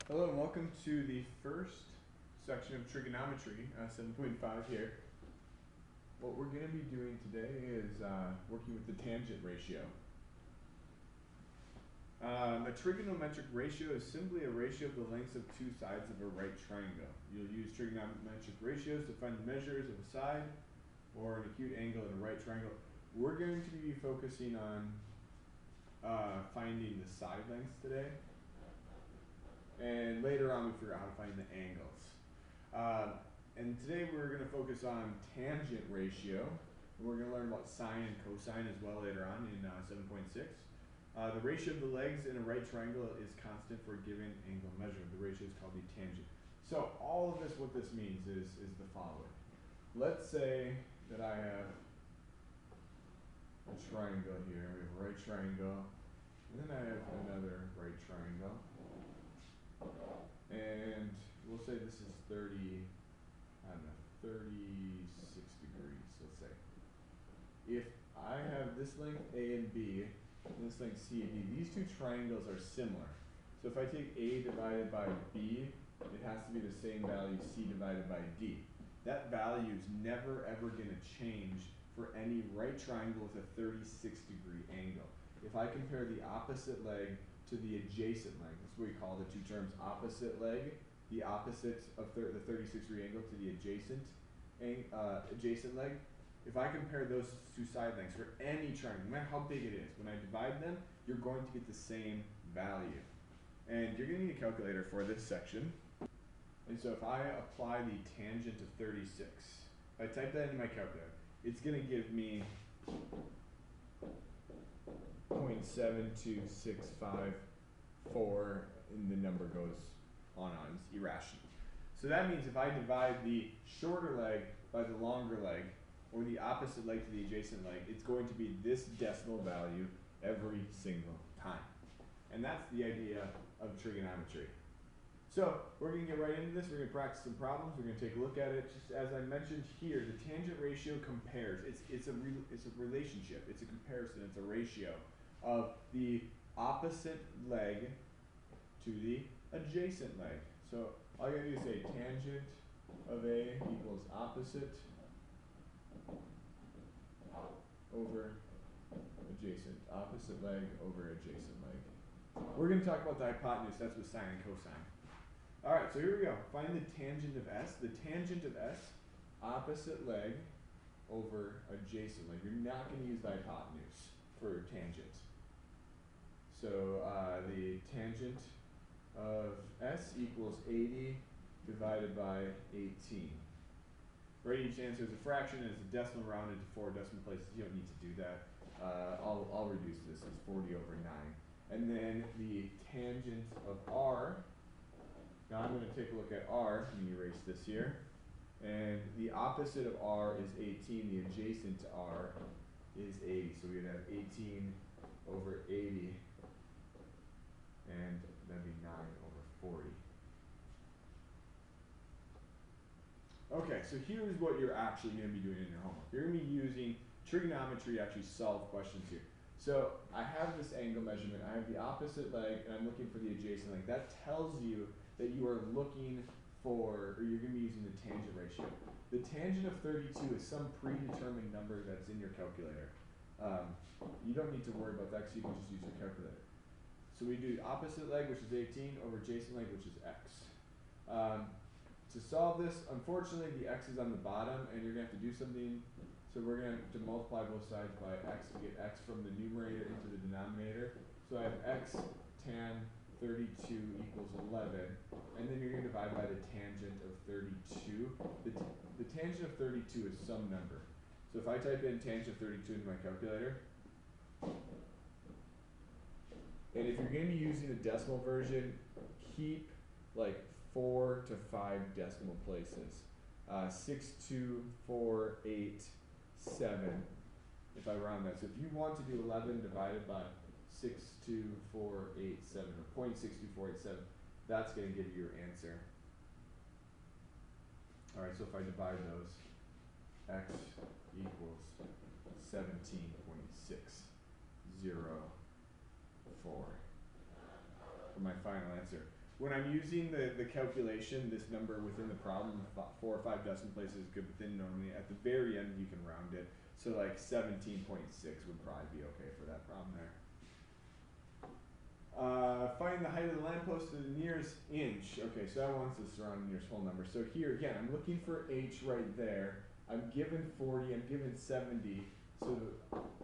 Hello and welcome to the first section of trigonometry, 7.5 here. What we're going to be doing today is working with the tangent ratio. A trigonometric ratio is simply a ratio of the lengths of two sides of a right triangle. You'll use trigonometric ratios to find the measures of a side or an acute angle in a right triangle. We're going to be focusing on finding the side lengths today. And later on we figure out how to find the angles. And today we're going to focus on tangent ratio. We're going to learn about sine and cosine as well later on in 7.6. The ratio of the legs in a right triangle is constant for a given angle measurement. The ratio is called the tangent. So all of this, what this means is the following. Let's say that I have a triangle here. We have a right triangle. And then I have another right triangle. And we'll say this is 36 degrees, let's say. If I have this length A and B, and this length C and D, these two triangles are similar. So if I take A divided by B, it has to be the same value C divided by D. That value is never ever going to change for any right triangle with a 36-degree angle. If I compare the opposite leg to the adjacent leg, that's what we call the two terms, opposite leg, the opposite of the 36-degree angle to the adjacent leg. If I compare those two side lengths for any triangle, no matter how big it is, when I divide them, you're going to get the same value. And you're going to need a calculator for this section. And so if I apply the tangent of 36, if I type that into my calculator, it's going to give me 0.72654, and the number goes on. It's irrational. So that means if I divide the shorter leg by the longer leg, or the opposite leg to the adjacent leg, it's going to be this decimal value every single time. And that's the idea of trigonometry. So we're going to get right into this. We're going to practice some problems. We're going to take a look at it. Just as I mentioned here, the tangent ratio compares. It's a relationship. It's a comparison. It's a ratio of the opposite leg to the adjacent leg. So all you got to do is say tangent of A equals opposite over adjacent. Opposite leg over adjacent leg. We're going to talk about the hypotenuse. That's with sine and cosine. All right, so here we go. Find the tangent of S. The tangent of S, opposite leg over adjacent leg. You're not going to use the hypotenuse for tangent. So the tangent of S equals 80 divided by 18. Write each answer as a fraction and as a decimal rounded to 4 decimal places. You don't need to do that. I'll reduce this as 40 over 9. And then the tangent of R. Now I'm going to take a look at R. Let me erase this here. And the opposite of R is 18. The adjacent to R is 80. So we'd have 18 over 80. And that'd be 9 over 40. Okay, so here's what you're actually going to be doing in your homework. You're going to be using trigonometry to actually solve questions here. So I have this angle measurement. I have the opposite leg, and I'm looking for the adjacent leg. That tells you that you are looking for, or you're going to be using the tangent ratio. The tangent of 32 is some predetermined number that's in your calculator. You don't need to worry about that because you can just use your calculator. So we do opposite leg, which is 18, over adjacent leg, which is x. To solve this, unfortunately, the x is on the bottom, and you're going to have to do something. So we're going to have to multiply both sides by x to get x from the numerator into the denominator. So I have x tan 32 equals 11, and then you're going to divide by the tangent of 32. The tangent of 32 is some number. So if I type in tangent of 32 into my calculator, and if you're going to be using the decimal version, keep like 4 to 5 decimal places. 6, 2, 4, 8, 7, if I round that. So if you want to do 11 divided by 6, 2, 4, 8, 7, or 0.62487, that's going to give you your answer. All right, so if I divide those, x equals 17.604 for my final answer. when I'm using the calculation, this number within the problem, 4 or 5 decimal places is good, but then normally at the very end you can round it. So like 17.6 would probably be okay for that problem there. Find the height of the lamppost to the nearest inch. Okay, so that wants us around the nearest whole number. So here again, I'm looking for h right there. I'm given 40, I'm given 70. So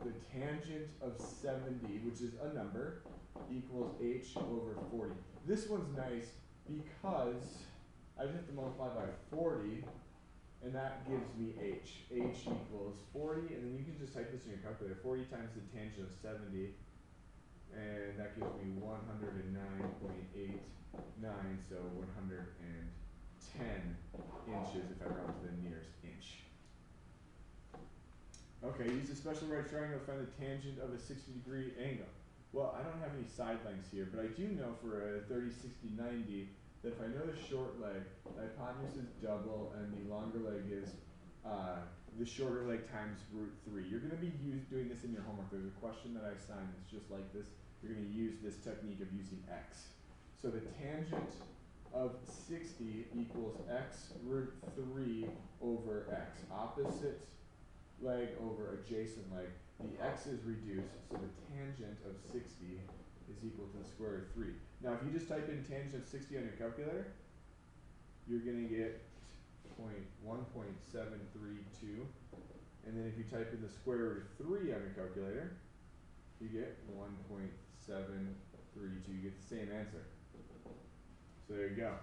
the tangent of 70, which is a number, equals h over 40. This one's nice because I just have to multiply by 40, and that gives me h. h equals 40, and then you can just type this in your calculator. 40 times the tangent of 70, and that gives me 109.89, so 110 inches if I round to the nearest inch. Okay, use a special right triangle to find the tangent of a 60-degree angle. Well, I don't have any side lengths here, but I do know for a 30, 60, 90 that if I know the short leg, the hypotenuse is double and the longer leg is the shorter leg times root 3. You're going to be doing this in your homework. There's a question that I assigned that's just like this. You're going to use this technique of using x. So the tangent of 60 equals x root 3 over x. Opposite leg over adjacent leg. The x is reduced, so the tangent of 60 is equal to the square root of 3. Now if you just type in tangent of 60 on your calculator, you're going to get 1.732. And then if you type in the square root of 3 on your calculator, you get 1.732. You get the same answer. So there you go.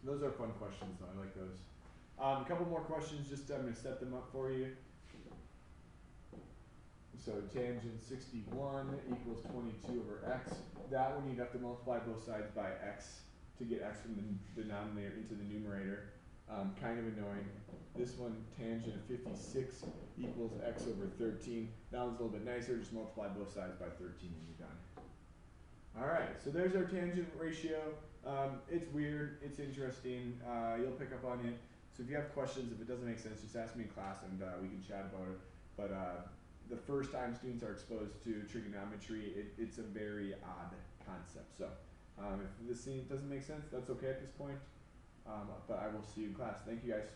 Those are fun questions though, I like those. A couple more questions, just I'm going to set them up for you. So tangent 61 equals 22 over x. That one you'd have to multiply both sides by x to get x from the denominator into the numerator. Kind of annoying. This one, tangent of 56 equals x over 13. That one's a little bit nicer, just multiply both sides by 13 and you're done. Alright, so there's our tangent ratio. It's weird, it's interesting, you'll pick up on it. So if you have questions, if it doesn't make sense, just ask me in class and we can chat about it. But the first time students are exposed to trigonometry, it's a very odd concept. So if this doesn't make sense, that's okay at this point. But I will see you in class. Thank you guys.